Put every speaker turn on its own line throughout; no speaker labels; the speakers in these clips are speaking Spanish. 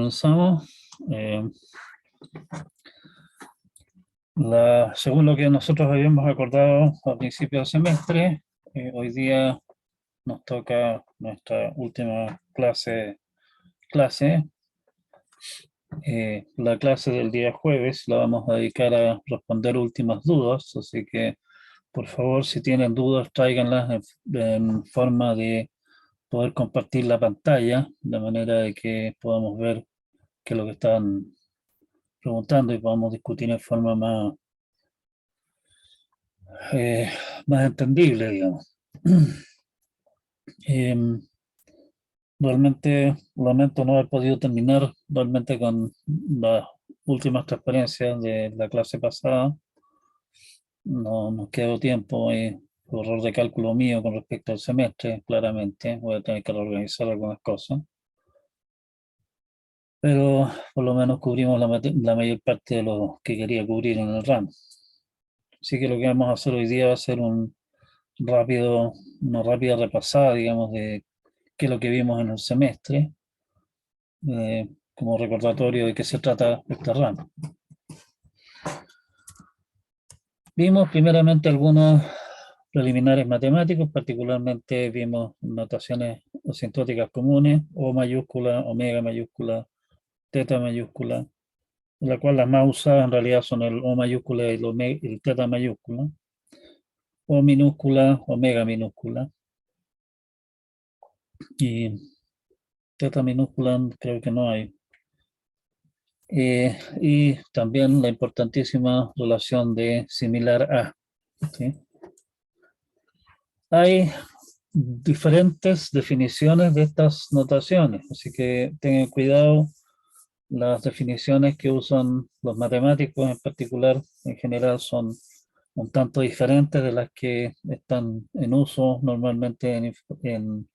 comenzamos. Eh, Según lo que nosotros habíamos acordado a principio del semestre, hoy día nos toca nuestra última clase. La clase del día jueves la vamos a dedicar a responder últimas dudas, así que por favor, si tienen dudas, tráiganlas en forma de poder compartir la pantalla, de manera de que podamos ver qué es lo que están preguntando y podamos discutir en forma eh, más entendible, digamos. Realmente lamento no haber podido terminar realmente con las últimas transparencias de la clase pasada. No nos quedó tiempo, error de cálculo mío con respecto al semestre, claramente. Voy a tener que reorganizar algunas cosas. Pero por lo menos cubrimos la mayor parte de lo que quería cubrir en el ramo. Así que lo que vamos a hacer hoy día va a ser una rápida repasada, digamos, de qué es lo que vimos en el semestre, como recordatorio de qué se trata este ramo. Vimos primeramente algunos preliminares matemáticos, particularmente vimos notaciones asintóticas comunes, O mayúscula, omega mayúscula, teta mayúscula, en la cual las más usadas en realidad son el O mayúscula y el teta mayúscula, O minúscula, omega minúscula, y teta minúscula creo que no hay. Y también la importantísima relación de similar a. ¿Sí? Hay diferentes definiciones de estas notaciones, así que tengan cuidado. Las definiciones que usan los matemáticos en particular, en general, son un tanto diferentes de las que están en uso normalmente en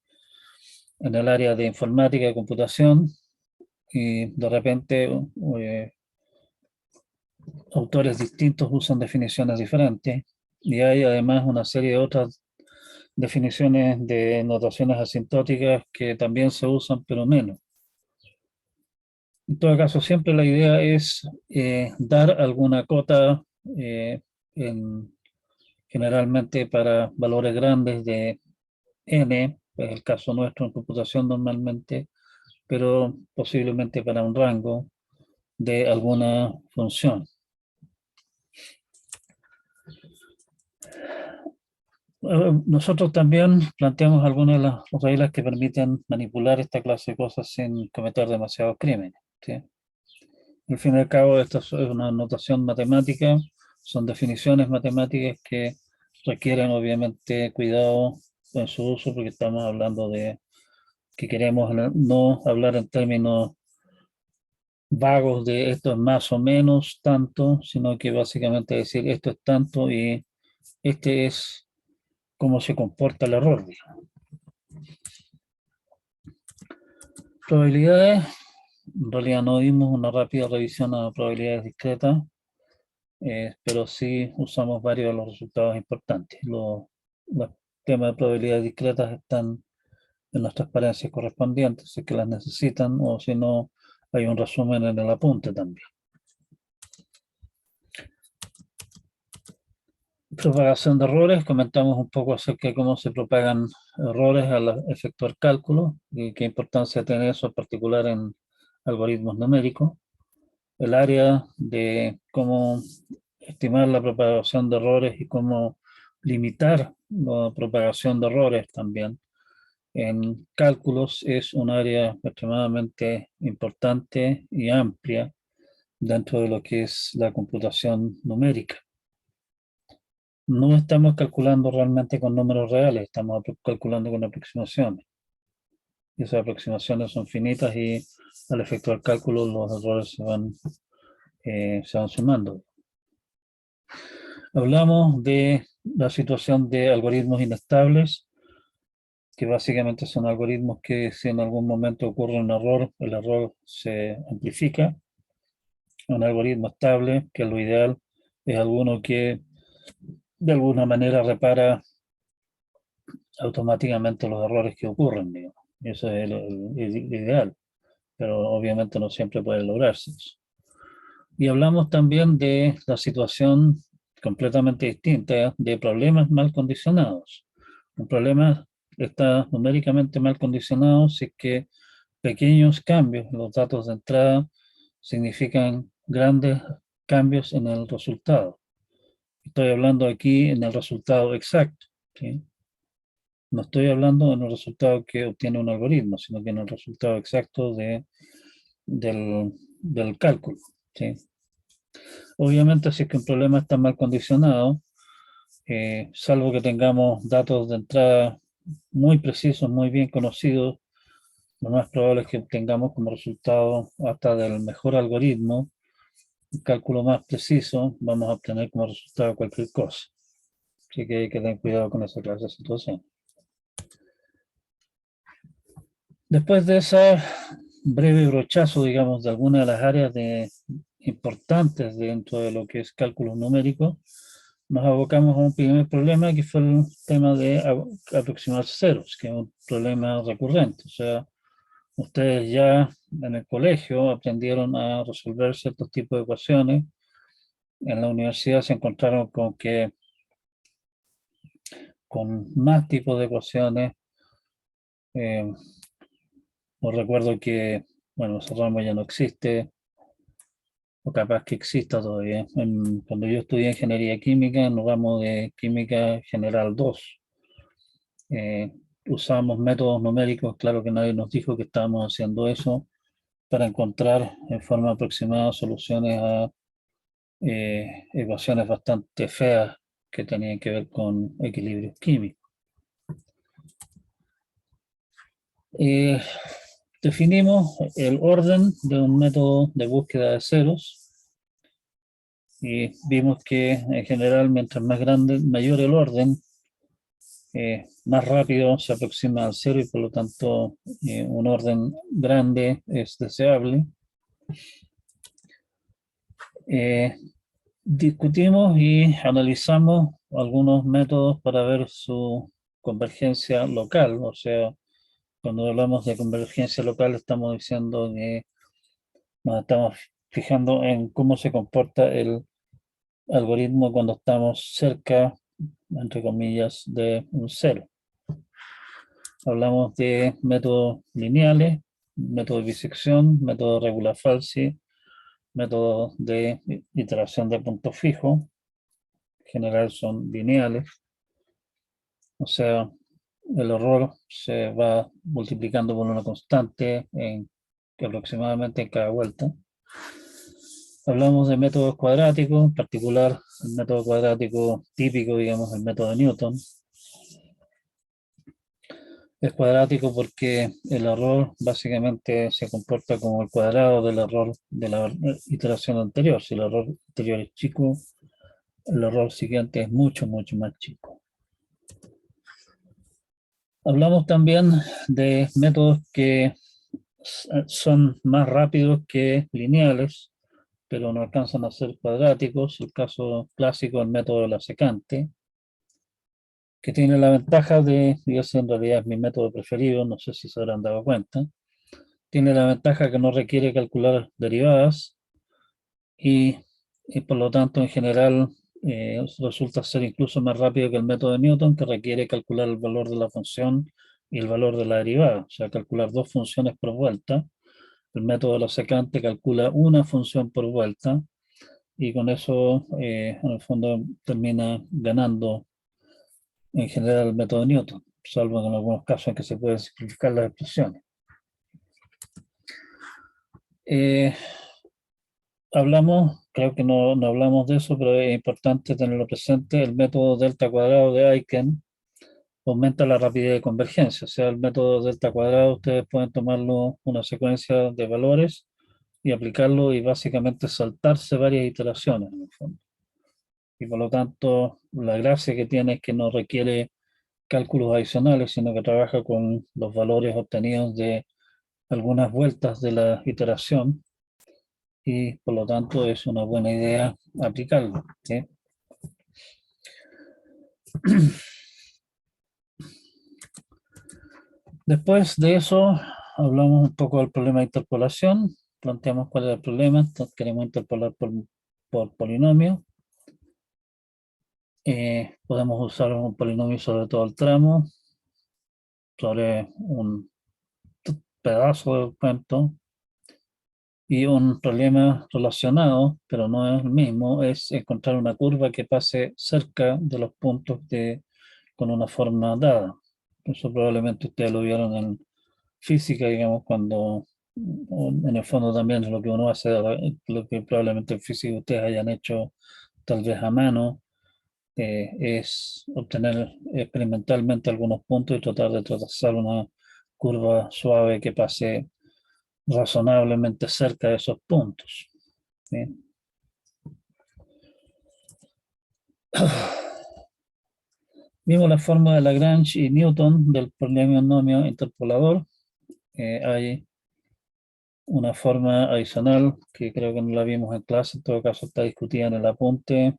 el área de informática y computación, y de repente autores distintos usan definiciones diferentes, y hay además una serie de otras definiciones de notaciones asintóticas que también se usan, pero menos. En todo caso, siempre la idea es dar alguna cota, generalmente para valores grandes de n, es el caso nuestro en computación normalmente, pero posiblemente para un rango de alguna función. Nosotros también planteamos algunas de las reglas que permiten manipular esta clase de cosas sin cometer demasiados crímenes, ¿sí? Al fin y al cabo, esto es una notación matemática, son definiciones matemáticas que requieren obviamente cuidado en su uso, porque estamos hablando de que queremos no hablar en términos vagos de esto es más o menos tanto, sino que básicamente decir esto es tanto y este es cómo se comporta el error, digamos. Probabilidades, en realidad no dimos una rápida revisión a probabilidades discretas, pero sí usamos varios de los resultados importantes. Los temas de probabilidades discretas están en las transparencias correspondientes, si es que las necesitan, o si no, hay un resumen en el apunte también. Propagación de errores, comentamos un poco acerca de cómo se propagan errores al efectuar cálculos y qué importancia tiene eso en particular en algoritmos numéricos. El área de cómo estimar la propagación de errores y cómo limitar la propagación de errores también en cálculos es un área extremadamente importante y amplia dentro de lo que es la computación numérica. No estamos calculando realmente con números reales, estamos calculando con aproximaciones. Y esas aproximaciones son finitas y al efectuar cálculos los errores se van sumando. Hablamos de la situación de algoritmos inestables, que básicamente son algoritmos que si en algún momento ocurre un error, el error se amplifica. Un algoritmo estable, que lo ideal es alguno que de alguna manera repara automáticamente los errores que ocurren, digamos. Eso es el ideal. pero obviamente no siempre puede lograrse eso. Y hablamos también de la situación completamente distinta de problemas mal condicionados. Un problema está numéricamente mal condicionado si es que pequeños cambios en los datos de entrada significan grandes cambios en el resultado. Estoy hablando aquí en el resultado exacto, ¿sí? No estoy hablando en el resultado que obtiene un algoritmo, sino que en el resultado exacto del cálculo, ¿sí? Obviamente, si es que un problema está mal condicionado, salvo que tengamos datos de entrada muy precisos, muy bien conocidos, lo más probable es que obtengamos como resultado hasta del mejor algoritmo, un cálculo más preciso, vamos a obtener como resultado cualquier cosa. Así que hay que tener cuidado con esa clase de situación. Después de ese breve brochazo, digamos, de algunas de las áreas importantes dentro de lo que es cálculos numéricos, nos abocamos a un primer problema que fue el tema de aproximar ceros, que es un problema recurrente. O sea, ustedes ya en el colegio aprendieron a resolver ciertos tipos de ecuaciones. En la universidad se encontraron con que con más tipos de ecuaciones, os recuerdo que, bueno, ese ramo ya no existe, o capaz que exista todavía. Cuando yo estudié ingeniería química, en el ramo de química general 2, usamos métodos numéricos, claro que nadie nos dijo que estábamos haciendo eso, para encontrar en forma aproximada soluciones a ecuaciones bastante feas que tenían que ver con equilibrios químicos. Definimos el orden de un método de búsqueda de ceros y vimos que en general mientras más grande, mayor el orden, más rápido se aproxima al cero y por lo tanto un orden grande es deseable. Discutimos y analizamos algunos métodos para ver su convergencia local, o sea, cuando hablamos de convergencia local estamos diciendo que nos estamos fijando en cómo se comporta el algoritmo cuando estamos cerca, entre comillas, de un cero. Hablamos de métodos lineales, método de bisección, método de regular falsi, métodos de iteración de punto fijo, en general son lineales, o sea, el error se va multiplicando por una constante aproximadamente en cada vuelta. Hablamos de métodos cuadráticos, en particular el método cuadrático típico, digamos, el método de Newton. Es cuadrático porque el error básicamente se comporta como el cuadrado del error de la iteración anterior. Si el error anterior es chico, el error siguiente es mucho, mucho más chico. Hablamos también de métodos que son más rápidos que lineales, pero no alcanzan a ser cuadráticos. El caso clásico, el método de la secante, que tiene la ventaja y ese en realidad es mi método preferido, no sé si se habrán dado cuenta, tiene la ventaja que no requiere calcular derivadas y, por lo tanto en general resulta ser incluso más rápido que el método de Newton, que requiere calcular el valor de la función y el valor de la derivada, o sea, calcular dos funciones por vuelta. El método de la secante calcula una función por vuelta y con eso en el fondo termina ganando en general el método de Newton, salvo en algunos casos en que se pueden simplificar las expresiones. Creo que no hablamos de eso, pero es importante tenerlo presente, el método delta cuadrado de Aiken aumenta la rapidez de convergencia, o sea, el método delta cuadrado ustedes pueden tomarlo una secuencia de valores y aplicarlo y básicamente saltarse varias iteraciones en el fondo. Y por lo tanto, la gracia que tiene es que no requiere cálculos adicionales, sino que trabaja con los valores obtenidos de algunas vueltas de la iteración y por lo tanto es una buena idea aplicarlo, ¿sí? Después de eso hablamos un poco del problema de interpolación, planteamos cuál es el problema, entonces queremos interpolar por polinomio. Podemos usar un polinomio sobre todo el tramo, sobre un pedazo del cuento, y un problema relacionado, pero no es el mismo, es encontrar una curva que pase cerca de los puntos con una forma dada. Eso probablemente ustedes lo vieron en física, digamos, cuando en el fondo también es lo que uno hace, lo que probablemente en física ustedes hayan hecho tal vez a mano, es obtener experimentalmente algunos puntos y tratar de trazar una curva suave que pase razonablemente cerca de esos puntos. ¿Sí? Vimos la forma de Lagrange y Newton del polinomio interpolador. Hay una forma adicional que creo que no la vimos en clase, en todo caso está discutida en el apunte,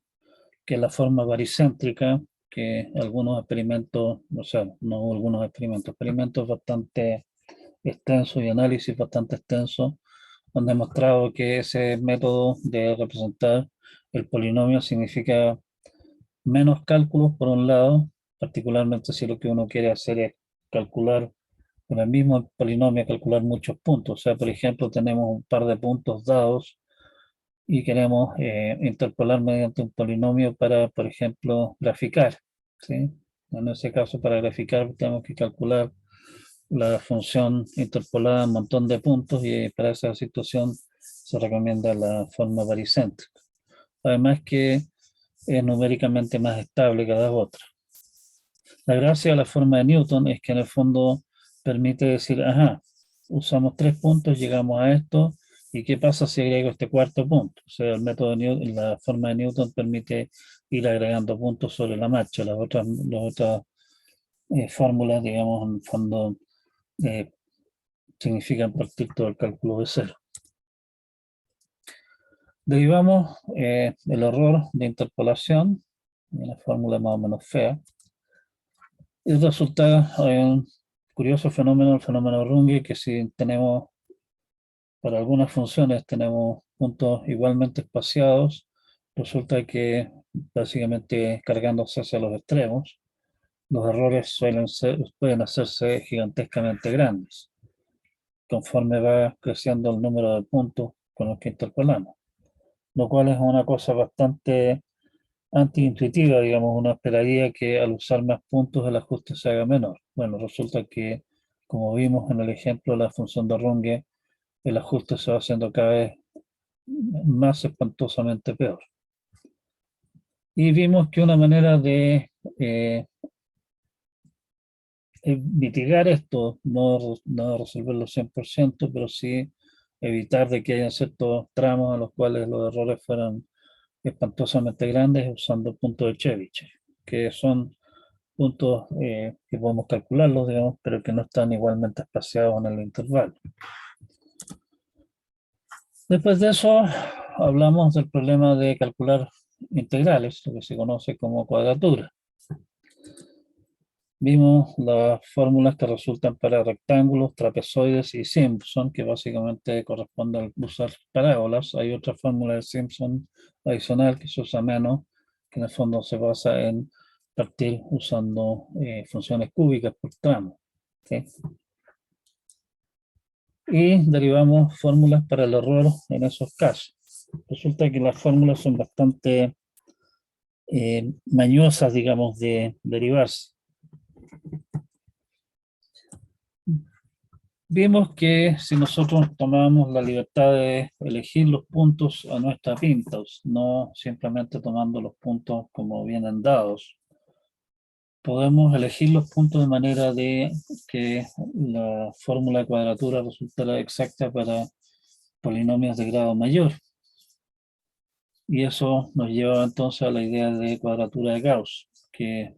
que es la forma baricéntrica, que algunos experimentos, o sea, no algunos experimentos bastante extensos y análisis bastante extensos han demostrado que ese método de representar el polinomio significa menos cálculos por un lado, particularmente si lo que uno quiere hacer es calcular con el mismo polinomio, calcular muchos puntos. O sea, por ejemplo, tenemos un par de puntos dados y queremos interpolar mediante un polinomio para, por ejemplo, graficar. ¿Sí? En ese caso, para graficar tenemos que calcular la función interpolada en un montón de puntos y para esa situación se recomienda la forma baricéntrica. Además que es numéricamente más estable que las otras. La gracia de la forma de Newton es que en el fondo permite decir, ajá, usamos 3 puntos, llegamos a esto, ¿y qué pasa si agrego este cuarto punto? O sea, el método de Newton, la forma de Newton permite ir agregando puntos sobre la marcha. Las otras fórmulas, digamos, en el fondo significan partir todo el cálculo de cero. Derivamos el error de interpolación, una fórmula más o menos fea, y resulta un curioso fenómeno, el fenómeno Runge, que si tenemos, para algunas funciones tenemos puntos igualmente espaciados, resulta que básicamente cargándose hacia los extremos, los errores pueden hacerse gigantescamente grandes, conforme va creciendo el número de puntos con los que interpolamos, lo cual es una cosa bastante antiintuitiva, digamos. Uno esperaría que al usar más puntos el ajuste se haga menor. Bueno, resulta que, como vimos en el ejemplo de la función de Runge, el ajuste se va haciendo cada vez más espantosamente peor. Y vimos que una manera de mitigar esto, no resolverlo 100%, pero sí evitar de que haya ciertos tramos en los cuales los errores fueran espantosamente grandes usando puntos de Chebyshev, que son puntos que podemos calcularlos, digamos, pero que no están igualmente espaciados en el intervalo. Después de eso, hablamos del problema de calcular integrales, lo que se conoce como cuadratura. Vimos las fórmulas que resultan para rectángulos, trapezoides y Simpson, que básicamente corresponden a usar parábolas. Hay otra fórmula de Simpson adicional que se usa menos, que en el fondo se basa en partir usando funciones cúbicas por tramo. ¿Sí? Y derivamos fórmulas para el error en esos casos. Resulta que las fórmulas son bastante mañosas, digamos, de derivarse. Vimos que si nosotros tomamos la libertad de elegir los puntos a nuestra pinta, no simplemente tomando los puntos como vienen dados, podemos elegir los puntos de manera de que la fórmula de cuadratura resultará exacta para polinomios de grado mayor. Y eso nos lleva entonces a la idea de cuadratura de Gauss, que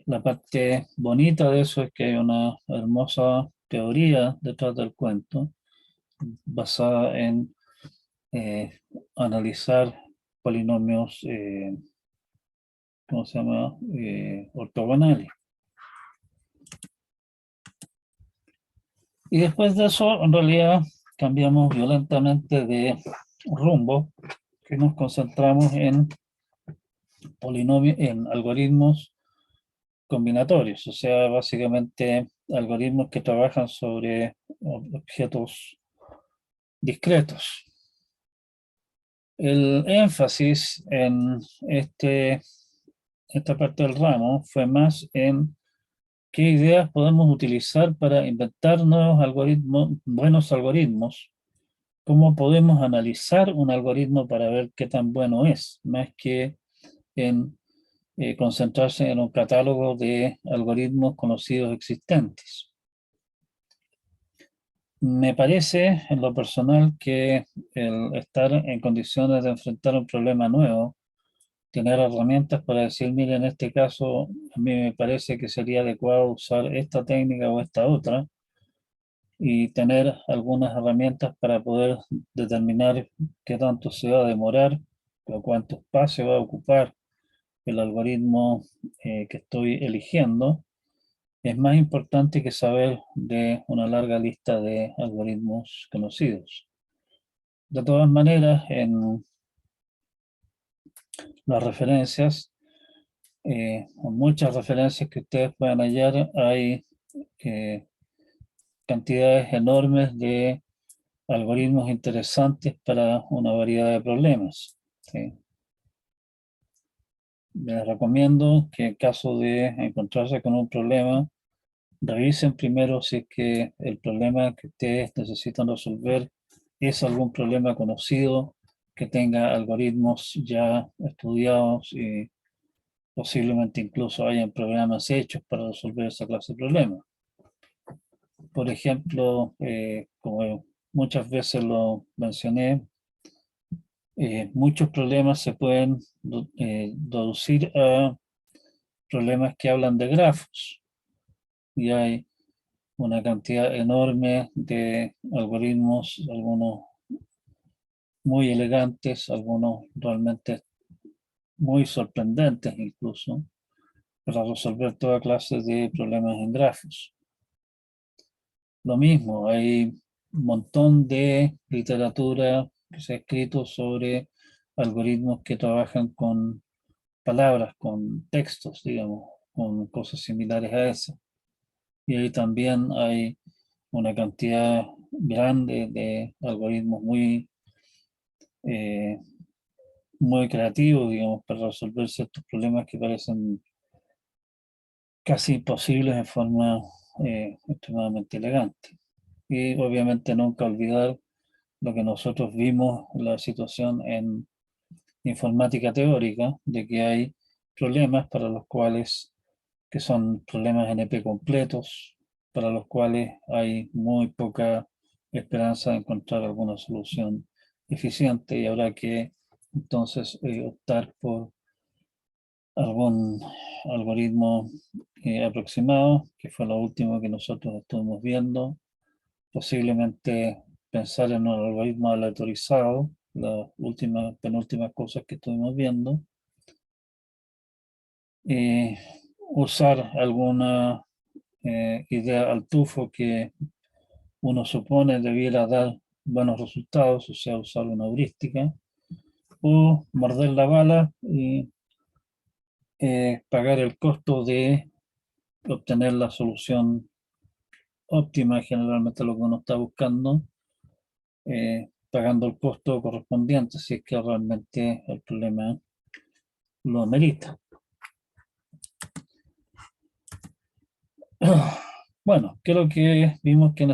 la parte bonita de eso es que hay una hermosa teoría detrás del cuento, basada en analizar polinomios, ¿cómo se llama? Ortogonales. Y después de eso, en realidad, cambiamos violentamente de rumbo, que nos concentramos en polinomios, en algoritmos combinatorios, o sea, básicamente algoritmos que trabajan sobre objetos discretos. El énfasis en esta parte del ramo fue más en qué ideas podemos utilizar para inventar nuevos algoritmos, buenos algoritmos, cómo podemos analizar un algoritmo para ver qué tan bueno es, más que en concentrarse en un catálogo de algoritmos conocidos existentes. Me parece, en lo personal, que el estar en condiciones de enfrentar un problema nuevo, tener herramientas para decir, mire, en este caso, a mí me parece que sería adecuado usar esta técnica o esta otra, y tener algunas herramientas para poder determinar qué tanto se va a demorar o cuánto espacio va a ocupar el algoritmo que estoy eligiendo, es más importante que saber de una larga lista de algoritmos conocidos. De todas maneras, en las referencias, muchas referencias que ustedes puedan hallar, hay eh, cantidades enormes de algoritmos interesantes para una variedad de problemas. ¿Sí? Les recomiendo que en caso de encontrarse con un problema, revisen primero si es que el problema que ustedes necesitan resolver es algún problema conocido, que tenga algoritmos ya estudiados y posiblemente incluso hayan programas hechos para resolver esa clase de problemas. Por ejemplo, como muchas veces lo mencioné, muchos problemas se pueden deducir a problemas que hablan de grafos. Y hay una cantidad enorme de algoritmos, algunos muy elegantes, algunos realmente muy sorprendentes incluso, para resolver toda clase de problemas en grafos. Lo mismo, hay un montón de literatura que se ha escrito sobre algoritmos que trabajan con palabras, con textos, digamos, con cosas similares a eso. Y ahí también hay una cantidad grande de algoritmos eh, muy creativos, digamos, para resolver ciertos problemas que parecen casi imposibles en forma extremadamente elegante. Y obviamente nunca olvidar lo que nosotros vimos, la situación en informática teórica, de que hay problemas para los cuales, que son problemas NP completos, para los cuales hay muy poca esperanza de encontrar alguna solución eficiente y habrá que entonces optar por algún algoritmo aproximado, que fue lo último que nosotros estuvimos viendo, posiblemente pensar en un algoritmo aleatorizado, las últimas, penúltimas cosas que estuvimos viendo, eh, usar alguna idea al tufo que uno supone debiera dar buenos resultados, o sea, usar una heurística, o morder la bala y pagar el costo de obtener la solución óptima, generalmente lo que uno está buscando, pagando el costo correspondiente si es que realmente el problema lo amerita. Bueno, creo que vimos que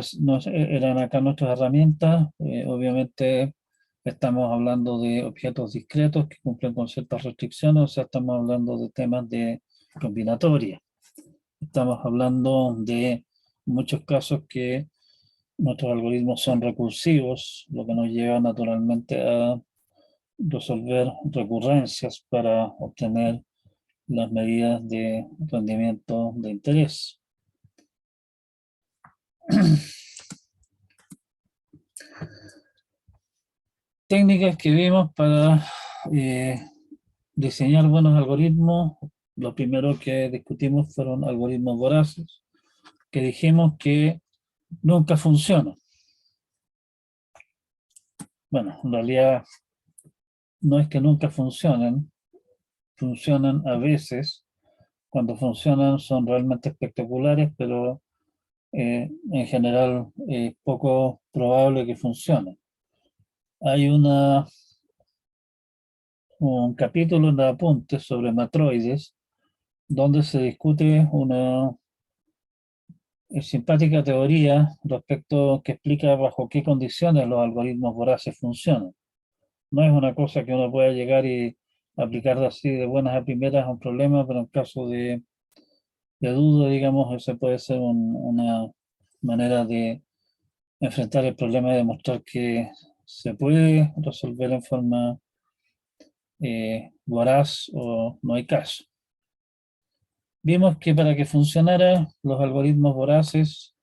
eran acá nuestras herramientas. Obviamente estamos hablando de objetos discretos que cumplen con ciertas restricciones, o sea, estamos hablando de temas de combinatoria. Estamos hablando de muchos casos que nuestros algoritmos son recursivos, lo que nos lleva naturalmente a resolver recurrencias para obtener las medidas de rendimiento de interés. Técnicas que vimos para eh, diseñar buenos algoritmos. Lo primero que discutimos fueron algoritmos voraces, que dijimos que nunca funcionan. Bueno, en realidad no es que nunca funcionen, funcionan a veces. Cuando funcionan son realmente espectaculares, pero en general es poco probable que funcionen. Hay un capítulo en apuntes sobre matroides donde se discute una simpática teoría respecto que explica bajo qué condiciones los algoritmos voraces funcionan. No es una cosa que uno pueda llegar y aplicar así de buenas a primeras a un problema, pero en caso de duda, digamos, esa puede ser una manera de enfrentar el problema y demostrar que se puede resolver en forma voraz o no hay caso. Vimos que para que funcionara los algoritmos voraces,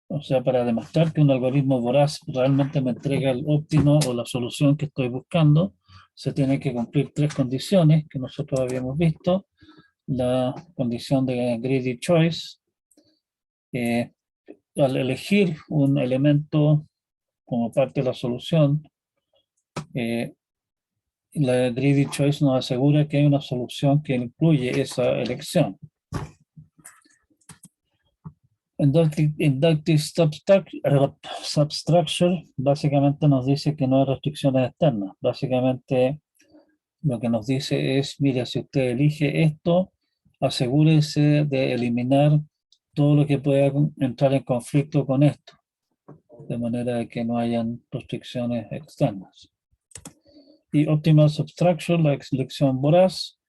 o sea, para demostrar que un algoritmo voraz realmente me entrega el óptimo o la solución que estoy buscando, se tienen que cumplir tres condiciones que nosotros habíamos visto. La condición de greedy choice, eh, al elegir un elemento como parte de la solución, eh, la greedy choice nos asegura que hay una solución que incluye esa elección. Inductive substructure básicamente nos dice que no hay restricciones externas. Básicamente lo que nos dice es, mira, si usted elige esto, asegúrese de eliminar todo lo que pueda entrar en conflicto con esto, de manera que no hayan restricciones externas. Y optimal subtraction, la elección voraz,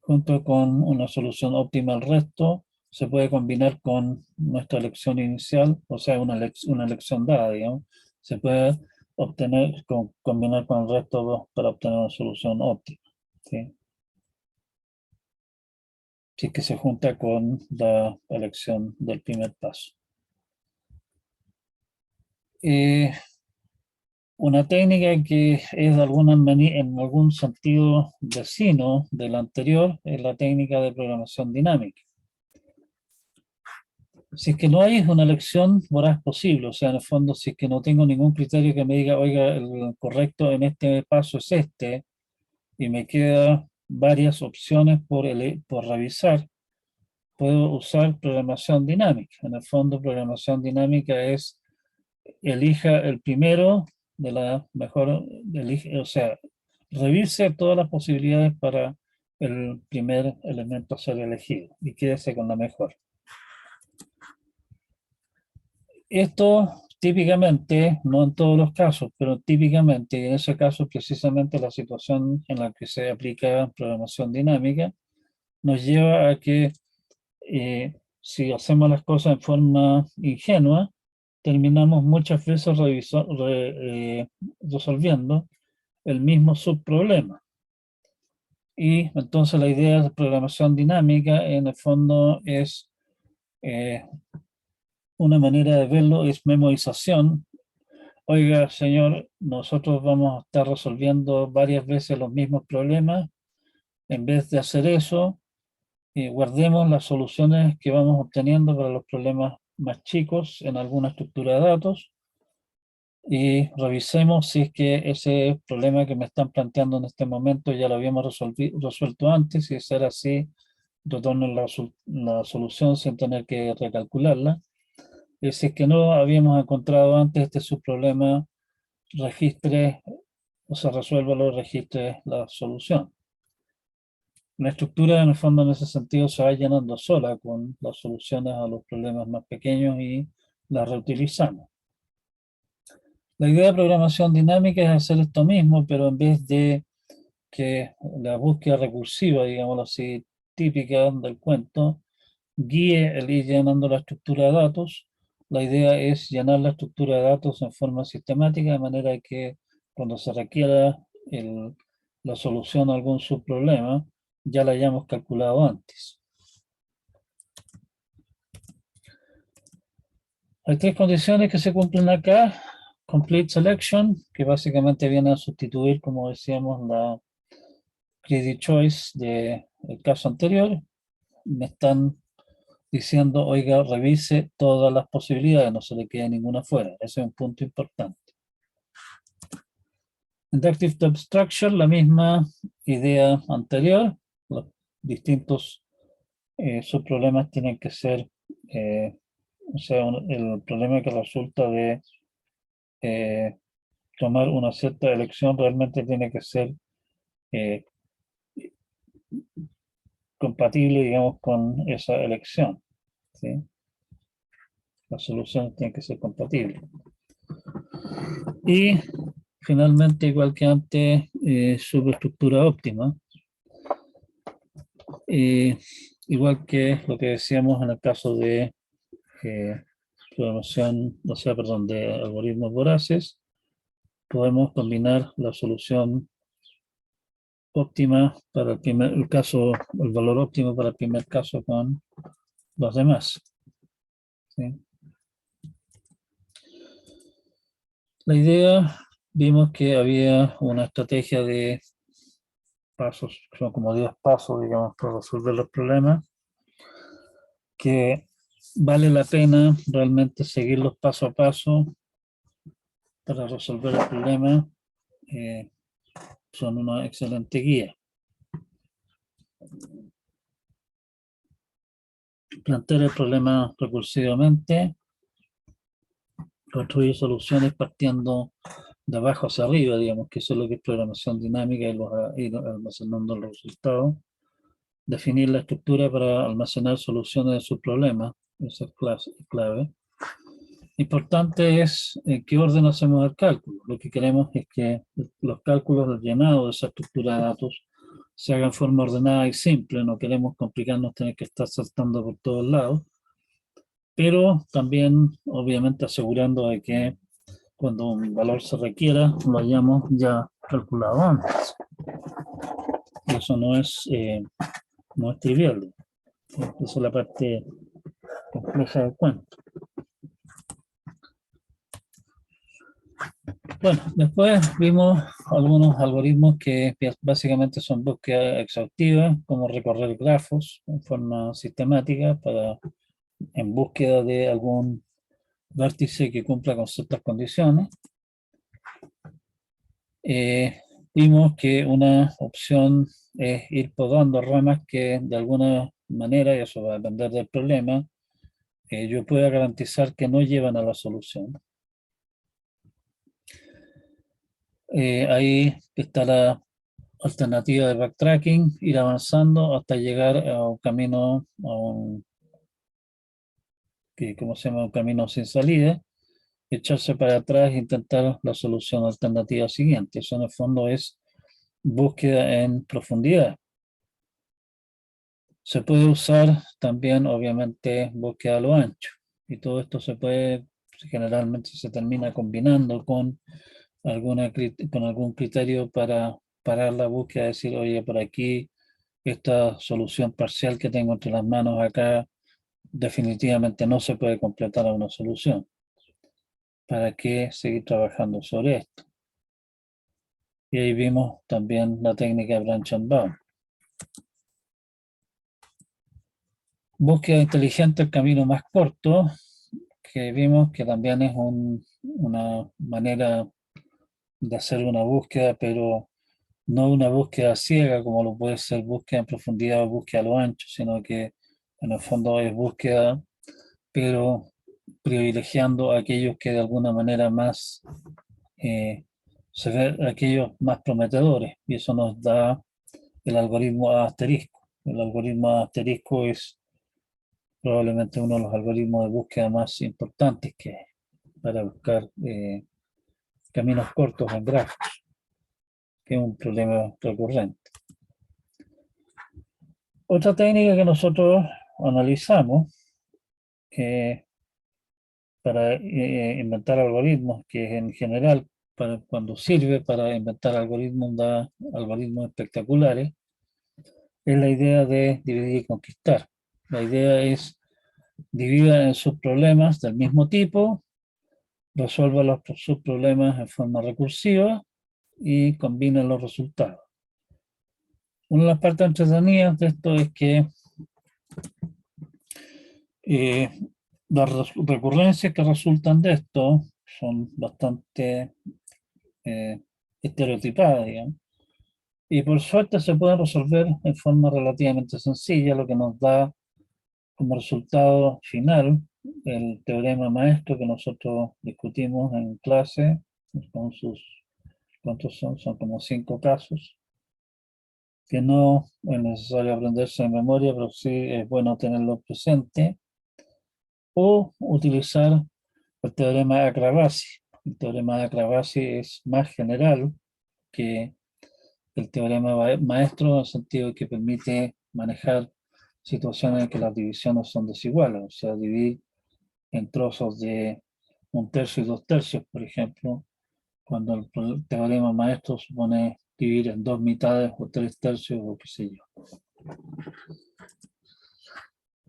junto con una solución óptima al resto, se puede combinar con nuestra elección inicial, o sea, una elección dada, digamos. Se puede combinar con el resto para obtener una solución óptima. ¿Sí? Si es que se junta con la elección del primer paso. Una técnica que es de en algún sentido vecino de la anterior es la técnica de programación dinámica. Si es que no hay una elección voraz posible, o sea, en el fondo, si es que no tengo ningún criterio que me diga, oiga, el correcto en este paso es este, y me quedan varias opciones por revisar, puedo usar programación dinámica. En el fondo, programación dinámica es elija el primero de la mejor, o sea, revise todas las posibilidades para el primer elemento a ser elegido y quédese con la mejor. Esto típicamente, no en todos los casos, pero típicamente, y en ese caso precisamente la situación en la que se aplica programación dinámica, nos lleva a que si hacemos las cosas en forma ingenua, terminamos muchas veces resolviendo el mismo subproblema. Y entonces la idea de programación dinámica en el fondo es una manera de verlo, es memorización. Oiga, señor, nosotros vamos a estar resolviendo varias veces los mismos problemas. En vez de hacer eso, guardemos las soluciones que vamos obteniendo para los problemas más chicos en alguna estructura de datos y revisemos si es que ese problema que me están planteando en este momento ya lo habíamos resuelto antes, y si ser así, retornen la solución sin tener que recalcularla. Y si es que no habíamos encontrado antes este subproblema, registre o se resuelva los registres la solución. La estructura, en el fondo, en ese sentido, se va llenando sola con las soluciones a los problemas más pequeños y las reutilizamos. La idea de programación dinámica es hacer esto mismo, pero en vez de que la búsqueda recursiva, digámoslo así, típica del cuento, guíe el ir llenando la estructura de datos, la idea es llenar la estructura de datos en forma sistemática, de manera que cuando se requiera la solución a algún subproblema, ya la hayamos calculado antes. Hay tres condiciones que se cumplen acá. Complete selection, que básicamente viene a sustituir, como decíamos, la greedy choice del caso anterior. Me están diciendo, oiga, revise todas las posibilidades, no se le quede ninguna fuera. Ese es un punto importante. Inductive to Abstraction, la misma idea anterior. Los distintos subproblemas tienen que ser, o sea, el problema que resulta de tomar una cierta elección realmente tiene que ser compatible, digamos, con esa elección, ¿sí? Las soluciones tienen que ser compatibles. Y finalmente, igual que antes, superestructura óptima. Igual que lo que decíamos en el caso de programación, o sea, perdón, de algoritmos voraces, podemos combinar la solución óptima para el caso, el valor óptimo para el primer caso con los demás, ¿sí? La idea, vimos que había una estrategia de pasos, son como 10 pasos, digamos, para resolver los problemas, que vale la pena realmente seguirlos paso a paso para resolver el problema. Son una excelente guía. Plantear el problema recursivamente, construir soluciones partiendo de abajo hacia arriba, digamos, que eso es lo que es programación dinámica y almacenando los resultados. Definir la estructura para almacenar soluciones de sus problemas, esa es clave. Importante es en qué orden hacemos el cálculo. Lo que queremos es que los cálculos del llenado de esa estructura de datos se hagan en forma ordenada y simple. No queremos complicarnos, tener que estar saltando por todos lados, pero también, obviamente, asegurando de que cuando un valor se requiera, lo hayamos ya calculado antes. Y eso no es trivial. Esa es la parte compleja del cuento. Bueno, después vimos algunos algoritmos que básicamente son búsquedas exhaustivas, como recorrer grafos en forma sistemática en búsqueda de algún vértice que cumpla con ciertas condiciones. Vimos que una opción es ir podando ramas que de alguna manera, y eso va a depender del problema, yo pueda garantizar que no llevan a la solución. Ahí está la alternativa de backtracking, ir avanzando hasta llegar a un camino, ¿cómo se llama? Un camino sin salida, echarse para atrás e intentar la solución alternativa siguiente. Eso en el fondo es búsqueda en profundidad. Se puede usar también, obviamente, búsqueda a lo ancho. Y todo esto generalmente se termina combinando con algún criterio para parar la búsqueda, decir, oye, por aquí, esta solución parcial que tengo entre las manos acá, definitivamente no se puede completar a una solución. ¿Para qué seguir trabajando sobre esto? Y ahí vimos también la técnica de branch and bound. Búsqueda inteligente, el camino más corto, que vimos que también es una manera de hacer una búsqueda, pero no una búsqueda ciega como lo puede ser búsqueda en profundidad o búsqueda a lo ancho, sino que en el fondo es búsqueda, pero privilegiando a aquellos que de alguna manera más se ven aquellos más prometedores, y eso nos da el algoritmo A asterisco. El algoritmo A asterisco es probablemente uno de los algoritmos de búsqueda más importantes que hay para buscar caminos cortos en grafos, que es un problema recurrente. Otra técnica que nosotros analizamos para inventar algoritmos, que en general cuando sirve para inventar algoritmos, da algoritmos espectaculares, es la idea de dividir y conquistar. La idea es divida en subproblemas del mismo tipo, resuelva los subproblemas en forma recursiva y combina los resultados. Una de las partes entretenidas de esto es que Eh, las recurrencias que resultan de esto son bastante estereotipadas, digamos, y por suerte se pueden resolver en forma relativamente sencilla, lo que nos da como resultado final el teorema maestro que nosotros discutimos en clase, con sus, ¿cuántos son? Son como 5 casos, que no es necesario aprenderse de memoria, pero sí es bueno tenerlo presente, o utilizar el teorema de Acravasi. El teorema de Acravasi es más general que el teorema maestro, en el sentido de que permite manejar situaciones en que las divisiones son desiguales, o sea, dividir en trozos de 1/3 y 2/3, por ejemplo, cuando el teorema maestro supone dividir en 2 mitades o 3/3 o qué sé yo.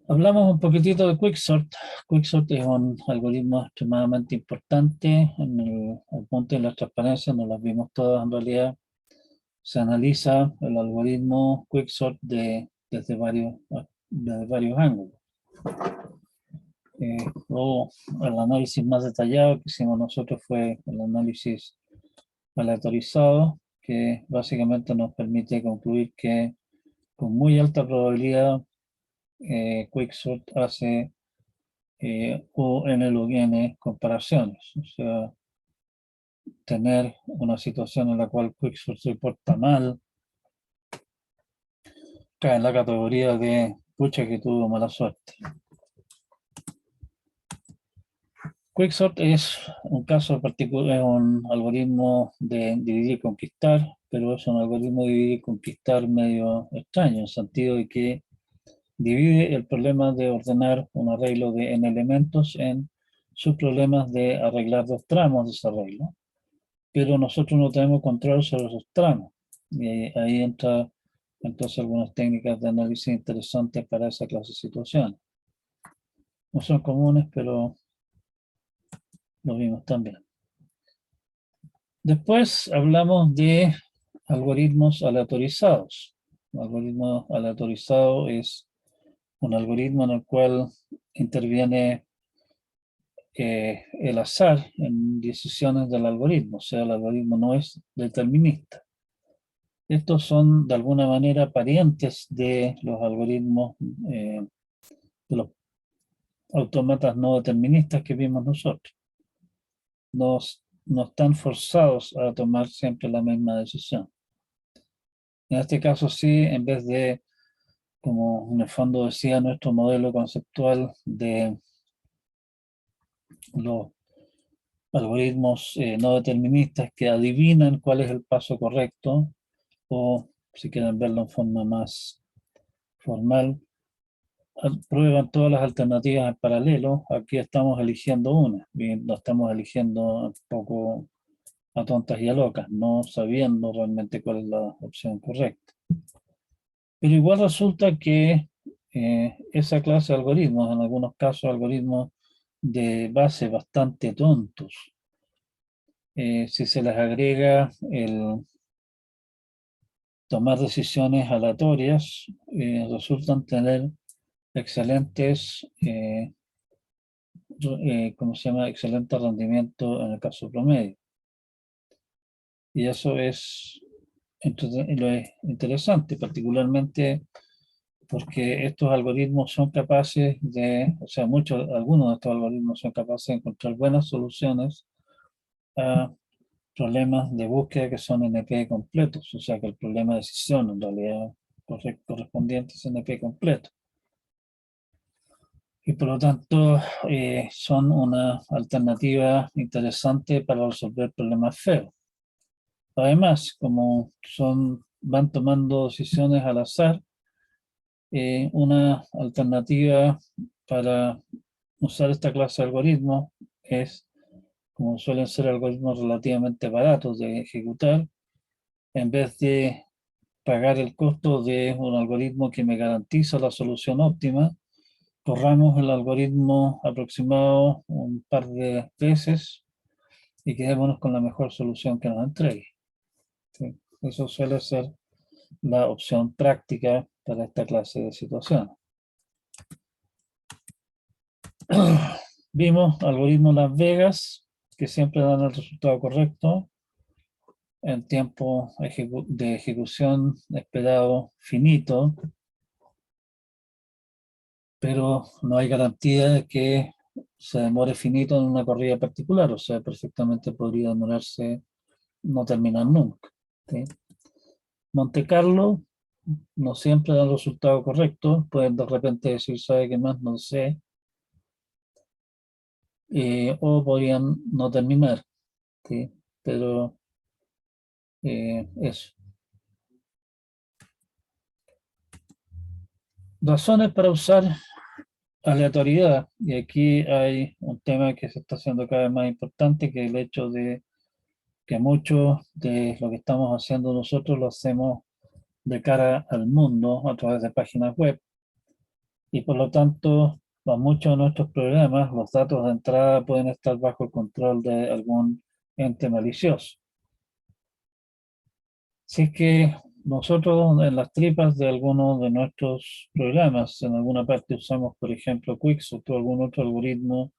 Hablamos un poquitito de Quicksort. Quicksort es un algoritmo extremadamente importante en el punto de la transparencia, no las vimos todas en realidad. Se analiza el algoritmo Quicksort desde varios ángulos. O el análisis más detallado que hicimos nosotros fue el análisis aleatorizado, que básicamente nos permite concluir que con muy alta probabilidad Quicksort hace o n log n comparaciones. O sea, tener una situación en la cual Quicksort se porta mal cae en la categoría de pucha que tuvo mala suerte. Quicksort es un caso particular, es un algoritmo de dividir y conquistar, pero es un algoritmo de dividir y conquistar medio extraño, en el sentido de que divide el problema de ordenar un arreglo de n elementos en subproblemas de arreglar 2 tramos de ese arreglo, pero nosotros no tenemos control sobre esos tramos. Y ahí entra entonces algunas técnicas de análisis interesantes para esa clase de situaciones. No son comunes, pero lo vimos también. Después hablamos de algoritmos aleatorizados. Un algoritmo aleatorizado es un algoritmo en el cual interviene el azar en decisiones del algoritmo, o sea, el algoritmo no es determinista. Estos son de alguna manera parientes de los algoritmos, de los autómatas no deterministas que vimos nosotros. No están forzados a tomar siempre la misma decisión. En este caso sí, en vez de, como en el fondo decía nuestro modelo conceptual de los algoritmos no deterministas que adivinan cuál es el paso correcto, o si quieren verlo en forma más formal, prueban todas las alternativas en paralelo. Aquí estamos eligiendo una, y lo estamos eligiendo un poco a tontas y a locas, no sabiendo realmente cuál es la opción correcta. Pero igual resulta que esa clase de algoritmos, en algunos casos algoritmos de base bastante tontos, si se les agrega el tomar decisiones aleatorias, resultan tener excelentes, ¿cómo se llama? Excelente rendimiento en el caso promedio. Y eso es, lo es interesante, particularmente porque estos algoritmos son capaces de, o sea, algunos de estos algoritmos son capaces de encontrar buenas soluciones a problemas de búsqueda que son NP completos, o sea que el problema de decisión en realidad correspondiente es NP completo. Y por lo tanto son una alternativa interesante para resolver problemas feos. Además, como van tomando decisiones al azar, una alternativa para usar esta clase de algoritmos es, como suelen ser algoritmos relativamente baratos de ejecutar, en vez de pagar el costo de un algoritmo que me garantiza la solución óptima, corramos el algoritmo aproximado un par de veces y quedémonos con la mejor solución que nos entregue. ¿Sí? Eso suele ser la opción práctica para esta clase de situaciones. Vimos algoritmos Las Vegas, que siempre dan el resultado correcto en tiempo de ejecución esperado finito, pero no hay garantía de que se demore finito en una corrida particular, o sea, perfectamente podría demorarse, no terminar nunca. ¿Sí? Monte Carlo no siempre da el resultado correcto, pueden de repente decir, ¿sabe qué más? No sé, o podrían no terminar, ¿sí? Pero eso. Razones para usar aleatoriedad, y aquí hay un tema que se está haciendo cada vez más importante, que es el hecho de que mucho de lo que estamos haciendo nosotros lo hacemos de cara al mundo a través de páginas web, y por lo tanto, para muchos de nuestros programas, los datos de entrada pueden estar bajo el control de algún ente malicioso. Si es que nosotros en las tripas de algunos de nuestros programas, en alguna parte usamos, por ejemplo, Quickset o algún otro algoritmo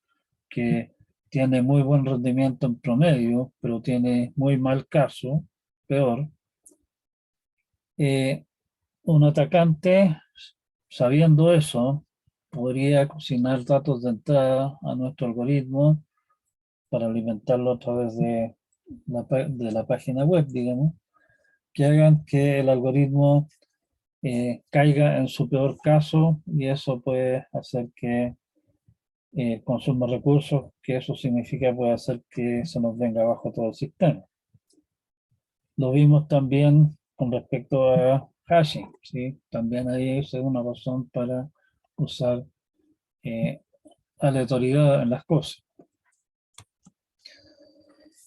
que tiene muy buen rendimiento en promedio, pero tiene muy mal caso, peor, un atacante, sabiendo eso, podría cocinar datos de entrada a nuestro algoritmo para alimentarlo a través de la página web, digamos, que hagan que el algoritmo caiga en su peor caso, y eso puede hacer que consuma recursos, que eso significa puede hacer que se nos venga abajo todo el sistema. Lo vimos también con respecto a hashing, ¿sí? También ahí es una razón para usar eh, aleatoriedad en las cosas.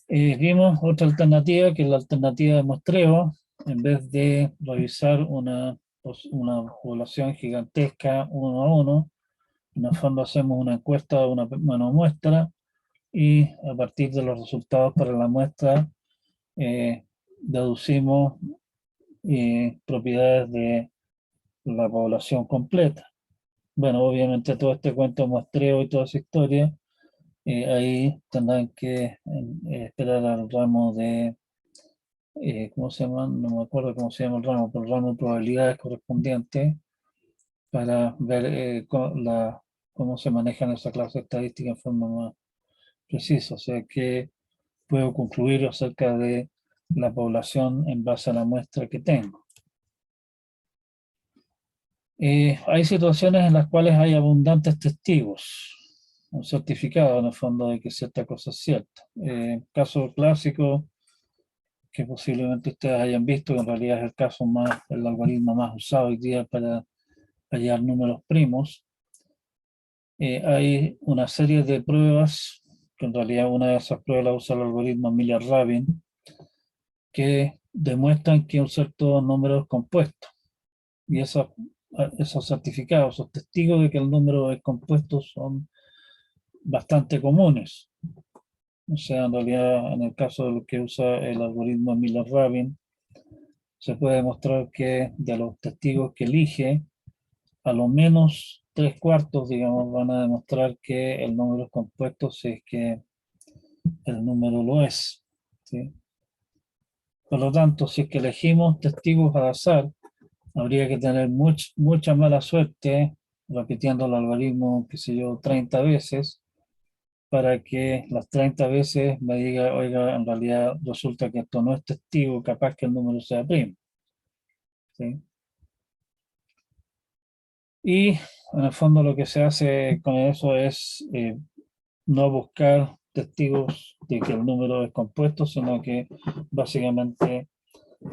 Vimos otra alternativa, que es la alternativa de muestreo. En vez de revisar una población gigantesca uno a uno, en el fondo hacemos una encuesta de una muestra, y a partir de los resultados para la muestra eh, deducimos propiedades de la población completa. Bueno, obviamente todo este cuento de muestreo y toda esa historia, ahí tendrán que esperar al ramo de, ¿cómo se llama? No me acuerdo cómo se llama el ramo, pero el ramo de probabilidades correspondiente para ver cómo se manejan esa clase estadística en forma más precisa. O sea que puedo concluir acerca de la población en base a la muestra que tengo. Hay situaciones en las cuales hay abundantes testigos, un certificado en el fondo de que cierta cosa es cierta. Caso clásico que posiblemente ustedes hayan visto, que en realidad es el algoritmo más usado hoy día para hallar números primos. Hay una serie de pruebas, que en realidad una de esas pruebas la usa el algoritmo Miller-Rabin, que demuestran que un cierto número es compuesto. Y esos certificados, esos testigos de que el número es compuesto son bastante comunes. O sea, en realidad, en el caso de lo que usa el algoritmo Miller-Rabin, se puede demostrar que de los testigos que elige, a lo menos 3/4, digamos, van a demostrar que el número es compuesto si es que el número lo es, ¿sí? Por lo tanto, si es que elegimos testigos al azar, habría que tener mucha mala suerte repitiendo el algoritmo, qué sé yo, 30 veces, para que las 30 veces me diga, oiga, en realidad resulta que esto no es testigo, capaz que el número sea primo, ¿sí? Y en el fondo lo que se hace con eso es no buscar testigos de que el número es compuesto, sino que básicamente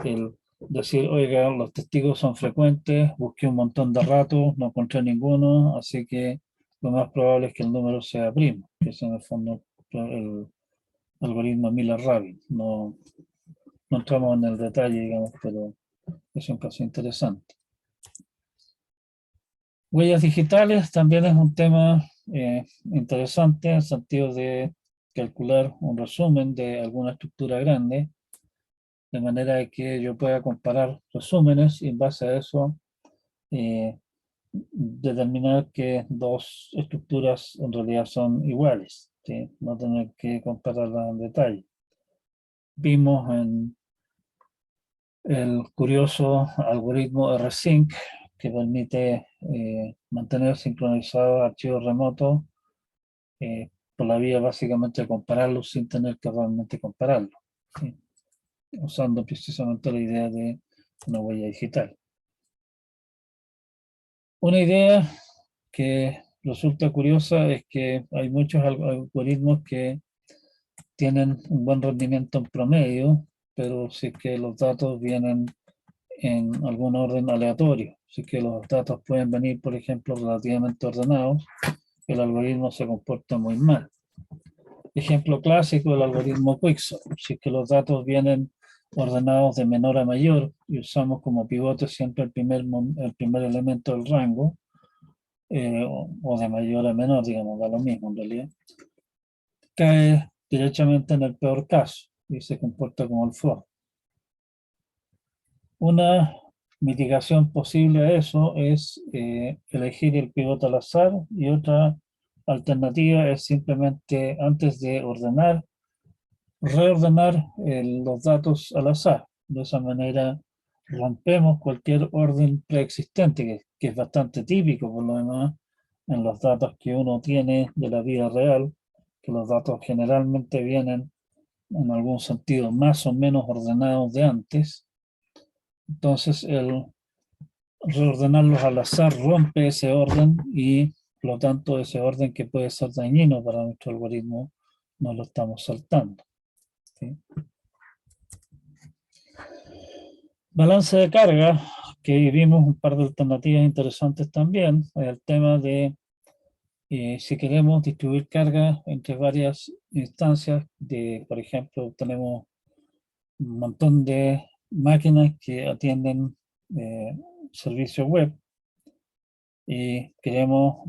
el decir, oiga, los testigos son frecuentes, busqué un montón de rato, no encontré ninguno, así que lo más probable es que el número sea primo, que es en el fondo el algoritmo Miller-Rabin. No entramos en el detalle, digamos, pero es un caso interesante. Huellas digitales también es un tema interesante en el sentido de calcular un resumen de alguna estructura grande, de manera que yo pueda comparar resúmenes y en base a eso determinar que dos estructuras en realidad son iguales, ¿sí? No tener que compararlas en detalle. Vimos en el curioso algoritmo rsync que permite mantener sincronizados archivos remotos por la vía básicamente de compararlos sin tener que realmente compararlos, ¿sí? Usando precisamente la idea de una huella digital. Una idea que resulta curiosa es que hay muchos algoritmos que tienen un buen rendimiento en promedio, pero si es que los datos vienen en algún orden aleatorio, si es que los datos pueden venir, por ejemplo, relativamente ordenados, el algoritmo se comporta muy mal. Ejemplo clásico, el algoritmo Quicksort. Si es que los datos vienen ordenados de menor a mayor y usamos como pivote siempre el primer elemento del rango, o de mayor a menor, digamos, da lo mismo en realidad, cae directamente en el peor caso y se comporta como el for. Una mitigación posible a eso es elegir el pivote al azar, y otra alternativa es simplemente antes de ordenar, reordenar los datos al azar. De esa manera rompemos cualquier orden preexistente, que es bastante típico por lo demás en los datos que uno tiene de la vida real, que los datos generalmente vienen en algún sentido más o menos ordenados de antes. Entonces el reordenarlos al azar rompe ese orden y por lo tanto ese orden que puede ser dañino para nuestro algoritmo no lo estamos saltando, ¿sí? Balance de carga, que vimos un par de alternativas interesantes también. El tema de si queremos distribuir carga entre varias instancias, por ejemplo, tenemos un montón de máquinas que atienden servicios web y queremos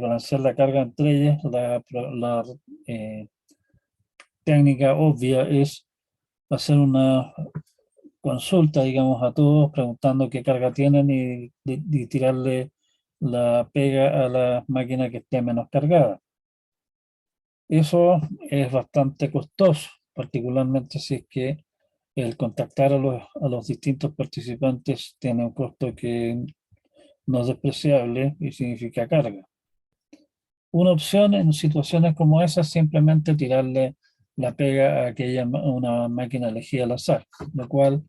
balancear la carga entre ellas. La técnica obvia es hacer una consulta, digamos, a todos preguntando qué carga tienen y tirarle la pega a la máquina que esté menos cargada. Eso es bastante costoso, particularmente si es que el contactar a los distintos participantes tiene un costo que no es despreciable y significa carga. Una opción en situaciones como esa es simplemente tirarle la pega a una máquina elegida al azar, lo cual,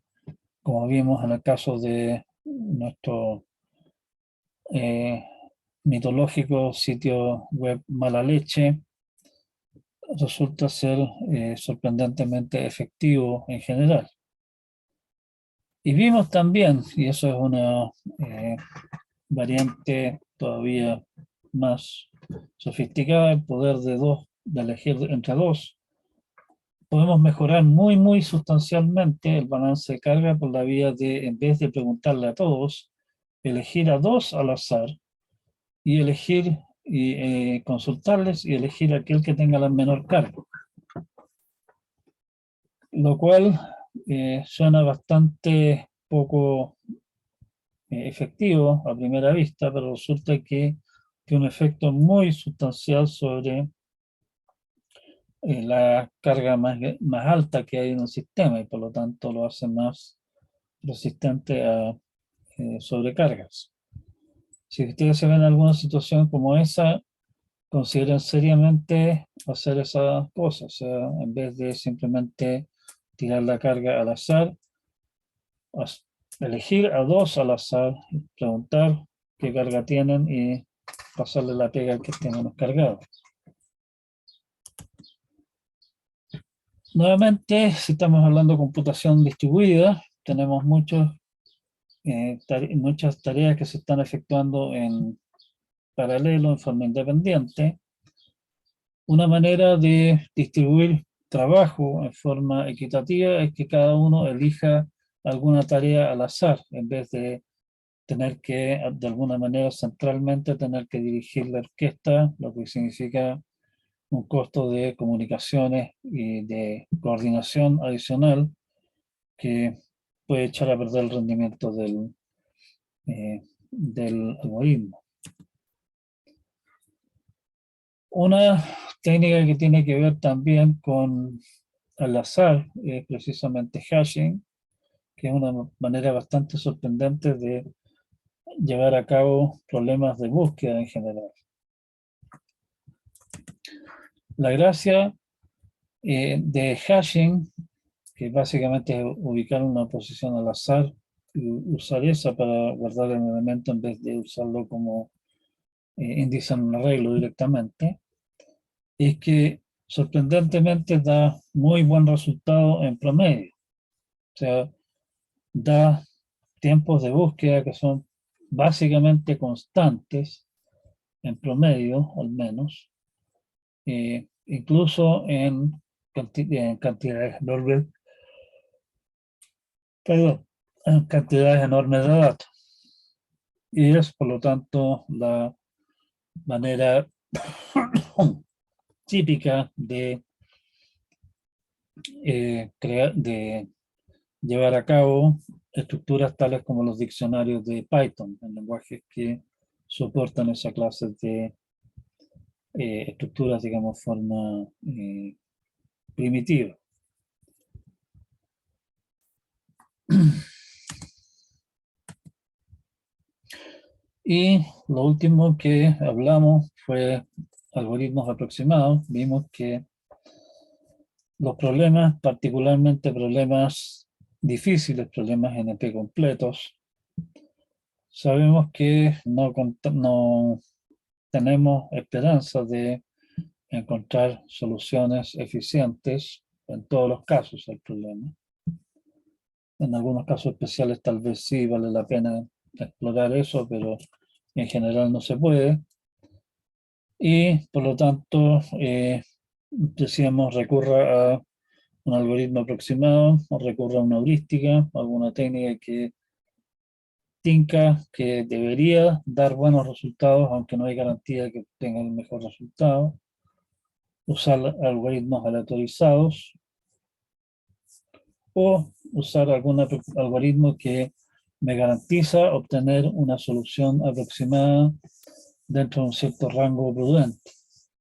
como vimos en el caso de nuestro mitológico sitio web Mala Leche, resulta ser sorprendentemente efectivo en general. Y vimos también, y eso es una variante todavía más sofisticada, el poder de elegir entre dos. Podemos mejorar muy sustancialmente el balance de carga por la vía de, en vez de preguntarle a todos, elegir a dos al azar y elegir y consultarles y elegir aquel que tenga la menor carga. Lo cual suena bastante poco efectivo a primera vista, pero resulta que tiene un efecto muy sustancial sobre la carga más alta que hay en el sistema y por lo tanto lo hace más resistente a sobrecargas. Si ustedes se ven en alguna situación como esa, consideren seriamente hacer esa cosa, o sea, en vez de simplemente tirar la carga al azar, elegir a dos al azar, preguntar qué carga tienen y pasarle la pega al que esté menos cargado. Nuevamente, si estamos hablando de computación distribuida, tenemos muchas tareas que se están efectuando en paralelo, en forma independiente. Una manera de distribuir trabajo en forma equitativa es que cada uno elija alguna tarea al azar, en vez de tener que, de alguna manera, centralmente tener que dirigir la orquesta, lo que significa un costo de comunicaciones y de coordinación adicional que puede echar a perder el rendimiento del del algoritmo. Una técnica que tiene que ver también con el azar es precisamente hashing, que es una manera bastante sorprendente de llevar a cabo problemas de búsqueda en general. La gracia de hashing, que básicamente es ubicar una posición al azar y usar esa para guardar el elemento en vez de usarlo como índice en un arreglo directamente, es que sorprendentemente da muy buen resultado en promedio. O sea, da tiempos de búsqueda que son básicamente constantes en promedio, al menos, incluso en cantidades enormes, perdón, en cantidades enormes de datos. Y es, por lo tanto, la manera típica de, de llevar a cabo estructuras tales como los diccionarios de Python, en lenguajes que soportan esa clase de estructuras, digamos, forma primitiva. Y lo último que hablamos fue algoritmos aproximados. Vimos que los problemas, particularmente problemas difíciles, problemas NP completos, sabemos que no tenemos esperanza de encontrar soluciones eficientes en todos los casos al problema. En algunos casos especiales tal vez sí vale la pena explorar eso, pero en general no se puede. Y por lo tanto, decíamos, recurra a un algoritmo aproximado, o recurra a una heurística, alguna técnica que tinca que debería dar buenos resultados, aunque no hay garantía de que tenga el mejor resultado. Usar algoritmos aleatorizados o usar algún algoritmo que me garantiza obtener una solución aproximada dentro de un cierto rango prudente.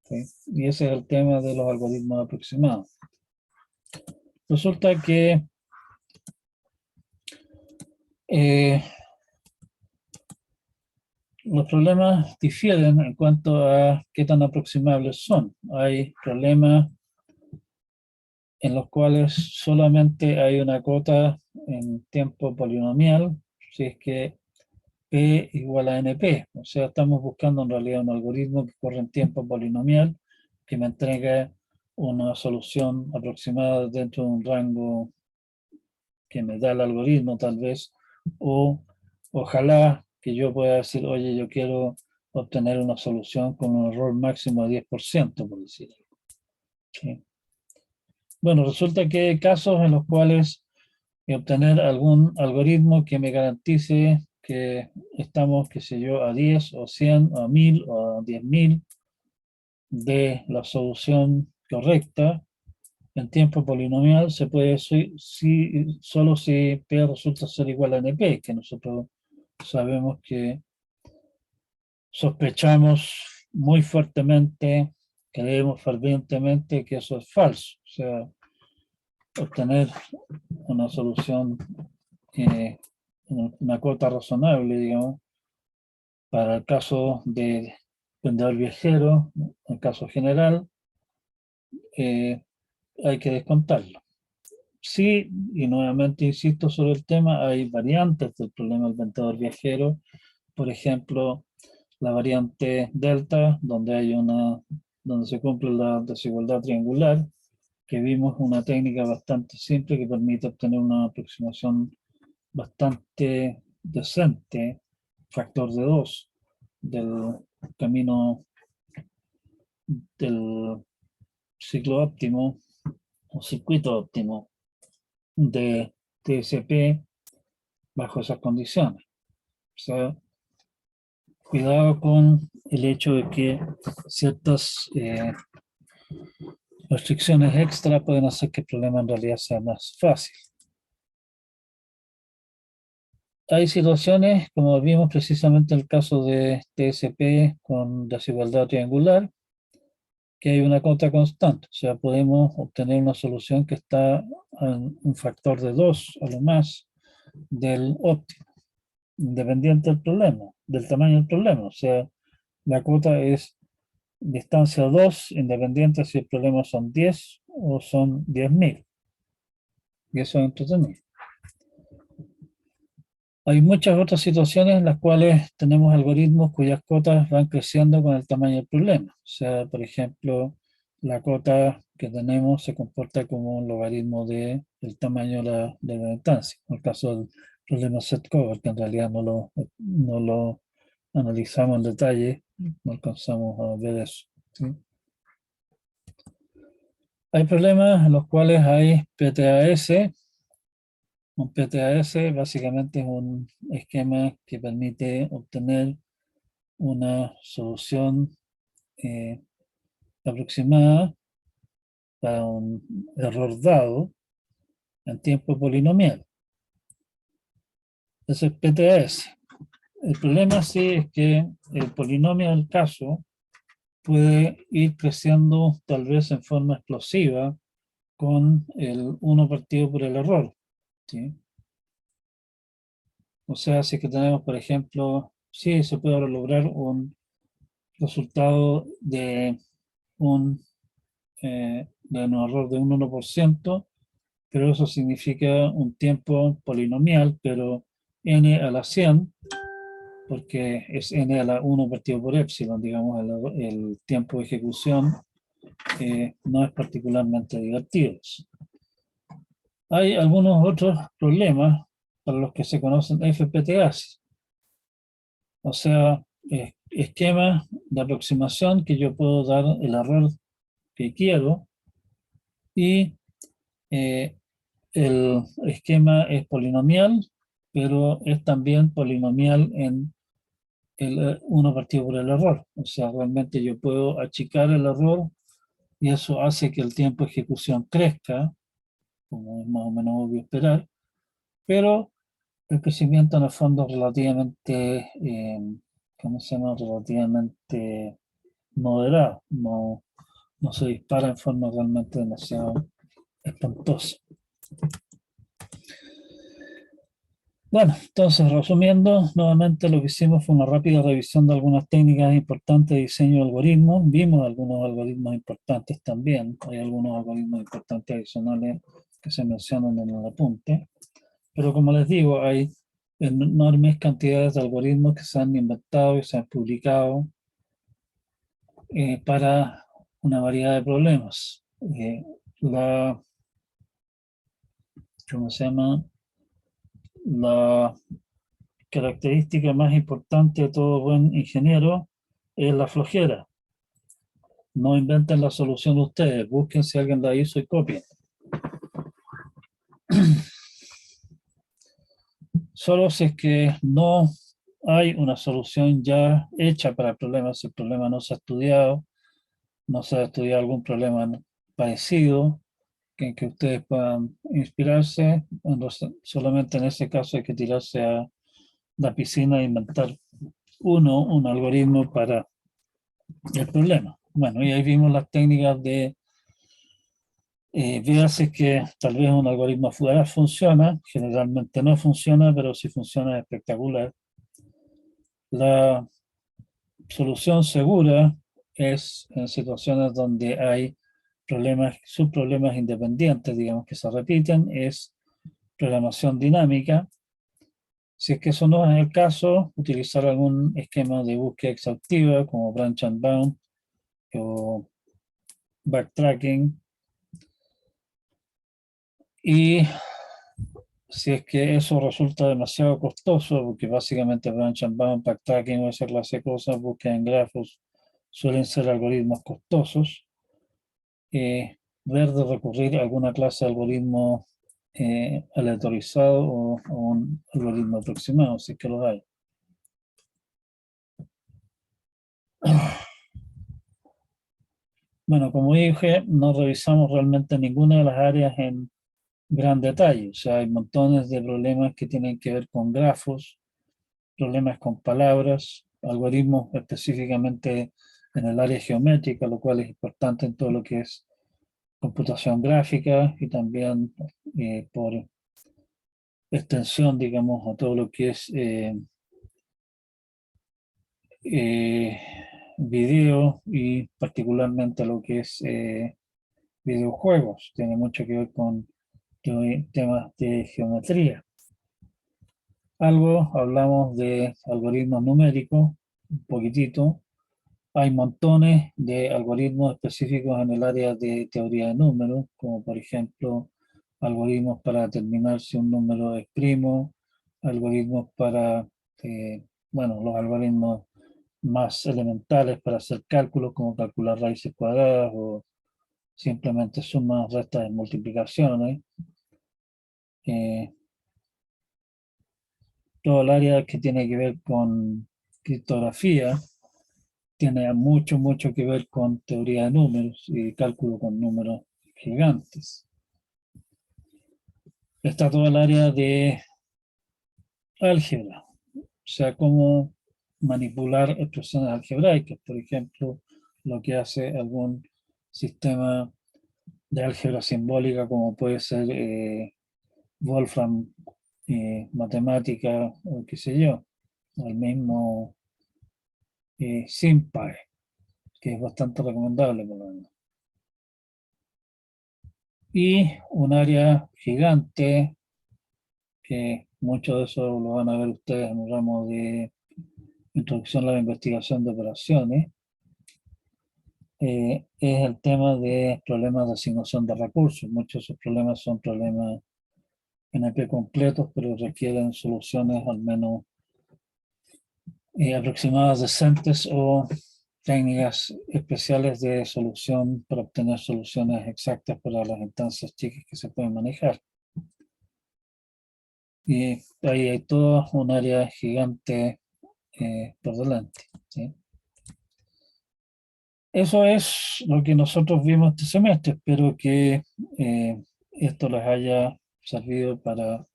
¿Sí? Y ese es el tema de los algoritmos aproximados. Resulta que los problemas difieren en cuanto a qué tan aproximables son. Hay problemas en los cuales solamente hay una cota en tiempo polinomial, si es que P igual a NP. O sea, estamos buscando en realidad un algoritmo que corre en tiempo polinomial, que me entregue una solución aproximada dentro de un rango que me da el algoritmo tal vez, o ojalá que yo pueda decir, oye, yo quiero obtener una solución con un error máximo de 10%, por decir algo. ¿Sí? Bueno, resulta que hay casos en los cuales obtener algún algoritmo que me garantice que estamos, qué sé yo, a 10 o 100 o a 1000 o a 10.000 de la solución correcta en tiempo polinomial se puede solo si P resulta ser igual a NP, que nosotros sabemos que sospechamos muy fuertemente, creemos fervientemente que eso es falso. O sea, obtener una solución, una cuota razonable, digamos, para el caso de vendedor viajero, en el caso general, hay que descontarlo. Sí, y nuevamente insisto sobre el tema, hay variantes del problema del vendedor viajero, por ejemplo, la variante delta, donde se cumple la desigualdad triangular, que vimos una técnica bastante simple que permite obtener una aproximación bastante decente, factor de 2, del camino del ciclo óptimo o circuito óptimo de TSP bajo esas condiciones. O sea, cuidado con el hecho de que ciertas restricciones extra pueden hacer que el problema en realidad sea más fácil. Hay situaciones, como vimos precisamente en el caso de TSP con desigualdad triangular, que hay una cota constante. O sea, podemos obtener una solución que está en un factor de 2 a lo más del óptimo, independiente del problema, del tamaño del problema. O sea, la cota es distancia 2, independiente si el problema son 10 o son 10.000. Y eso es entretenido. Hay muchas otras situaciones en las cuales tenemos algoritmos cuyas cotas van creciendo con el tamaño del problema. O sea, por ejemplo, la cota que tenemos se comporta como un logaritmo del tamaño de la instancia. En el caso del problema set cover, que en realidad no lo analizamos en detalle, no alcanzamos a ver eso. ¿Sí? Hay problemas en los cuales hay PTAS. Un PTAS básicamente es un esquema que permite obtener una solución eh, aproximada para un error dado en tiempo polinomial. Ese es PTAS. El problema sí es que el polinomio del caso puede ir creciendo tal vez en forma explosiva con el 1 partido por el error. ¿Sí? O sea, si es que tenemos, por ejemplo, sí se puede lograr un resultado de un error de un 1%, pero eso significa un tiempo polinomial, pero n a la 100, porque es n a la 1 partido por epsilon, digamos, el tiempo de ejecución no es particularmente divertido. Hay algunos otros problemas para los que se conocen FPTAs, o sea, esquemas de aproximación que yo puedo dar el error que quiero y eh, el esquema es polinomial, pero es también polinomial en el 1 partido por el error. O sea, realmente yo puedo achicar el error y eso hace que el tiempo de ejecución crezca, como es más o menos obvio esperar, pero el crecimiento en el fondo es relativamente, ¿cómo se llama? Relativamente moderado, no se dispara en forma realmente demasiado espantosa. Bueno, entonces resumiendo, nuevamente lo que hicimos fue una rápida revisión de algunas técnicas importantes de diseño de algoritmos. Vimos algunos algoritmos importantes también. Hay algunos algoritmos importantes adicionales que se mencionan en el apunte. Pero como les digo, hay enormes cantidades de algoritmos que se han inventado y se han publicado para una variedad de problemas. La, ¿Cómo se llama? La característica más importante de todo buen ingeniero es la flojera. No inventen la solución ustedes, busquen si alguien la hizo y copien. Solo si es que no hay una solución ya hecha para el problema, si el problema no se ha estudiado, no se ha estudiado algún problema parecido, en que ustedes puedan inspirarse, solamente en ese caso hay que tirarse a la piscina e inventar un algoritmo para el problema. Bueno, y ahí vimos las técnicas de ver si es que tal vez un algoritmo fugaz funciona, generalmente no funciona, pero si funciona es espectacular. La solución segura es en situaciones donde hay problemas, subproblemas independientes, digamos, que se repiten, es programación dinámica. Si es que eso no es el caso, utilizar algún esquema de búsqueda exhaustiva como branch and bound o backtracking. Y si es que eso resulta demasiado costoso, porque básicamente branch and bound, backtracking o esa clase de cosas, búsqueda en grafos, suelen ser algoritmos costosos, ver de recurrir a alguna clase de algoritmo aleatorizado o un algoritmo aproximado, si es que lo hay. Bueno, como dije, no revisamos realmente ninguna de las áreas en gran detalle. O sea, hay montones de problemas que tienen que ver con grafos, problemas con palabras, algoritmos específicamente en el área geométrica, lo cual es importante en todo lo que es computación gráfica y también por extensión, digamos, a todo lo que es eh, video y particularmente lo que es videojuegos. Tiene mucho que ver con temas de geometría. Algo, hablamos de algoritmos numéricos, un poquitito. Hay montones de algoritmos específicos en el área de teoría de números, como por ejemplo algoritmos para determinar si un número es primo, algoritmos para, bueno, los algoritmos más elementales para hacer cálculos, como calcular raíces cuadradas o simplemente sumas, restas y multiplicaciones. Eh, Todo el área que tiene que ver con criptografía tiene mucho, mucho que ver con teoría de números y cálculo con números gigantes. Está todo el área de álgebra, o sea, cómo manipular expresiones algebraicas, por ejemplo, lo que hace algún sistema de álgebra simbólica como puede ser Wolfram matemática o qué sé yo, el mismo SymPy, que es bastante recomendable por lo menos. Y un área gigante, que mucho de eso lo van a ver ustedes en el ramo de introducción a la investigación de operaciones, es el tema de problemas de asignación de recursos. Muchos de esos problemas son problemas NP completos, pero requieren soluciones al menos aproximadas decentes o técnicas especiales de solución para obtener soluciones exactas para las instancias chicas que se pueden manejar. Y ahí hay todo un área gigante por delante. ¿Sí? Eso es lo que nosotros vimos este semestre. Espero que esto les haya servido para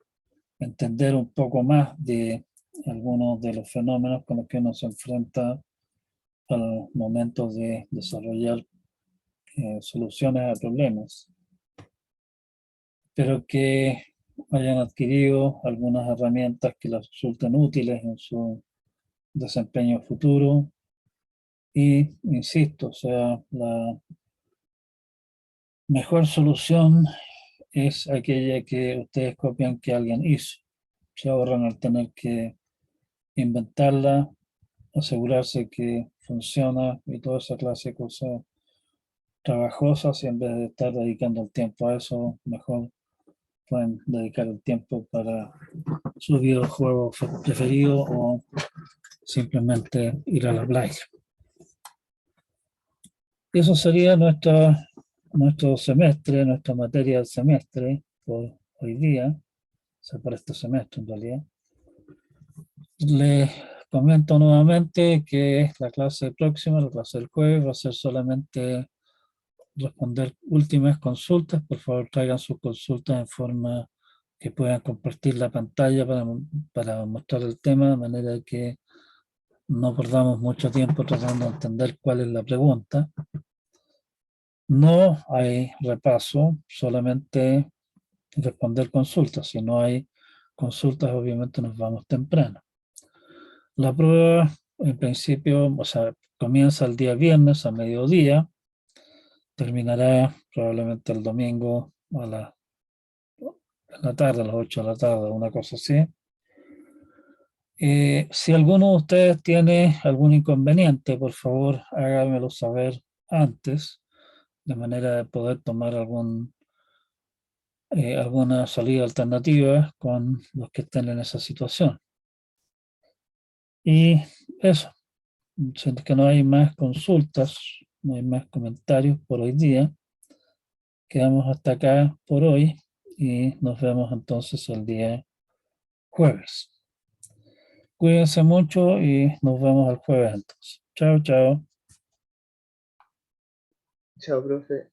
entender un poco más de algunos de los fenómenos con los que uno se enfrenta al momento de desarrollar soluciones a problemas. Espero que hayan adquirido algunas herramientas que les resulten útiles en su desempeño futuro. Y insisto, o sea, la mejor solución es aquella que ustedes copian que alguien hizo. Se ahorran al tener que inventarla, asegurarse que funciona y toda esa clase de cosas trabajosas, y en vez de estar dedicando el tiempo a eso, mejor pueden dedicar el tiempo para su videojuego preferido o simplemente ir a la playa. Eso sería nuestro semestre, nuestra materia del semestre por hoy día, o sea, por este semestre en realidad. Les comento nuevamente que la clase próxima, la clase del jueves, va a ser solamente responder últimas consultas. Por favor, traigan sus consultas en forma que puedan compartir la pantalla para mostrar el tema, de manera que no perdamos mucho tiempo tratando de entender cuál es la pregunta. No hay repaso, solamente responder consultas. Si no hay consultas, obviamente nos vamos temprano. La prueba, en principio, o sea, comienza el día viernes a mediodía, terminará probablemente el domingo en la tarde, a las 8 de la tarde, una cosa así. Si alguno de ustedes tiene algún inconveniente, por favor, háganmelo saber antes, de manera de poder tomar alguna salida alternativa con los que estén en esa situación. Y eso, si que no hay más consultas, no hay más comentarios por hoy día, quedamos hasta acá por hoy y nos vemos entonces el día jueves. Cuídense mucho y nos vemos el jueves entonces. Chao, chao.
Chao, profe.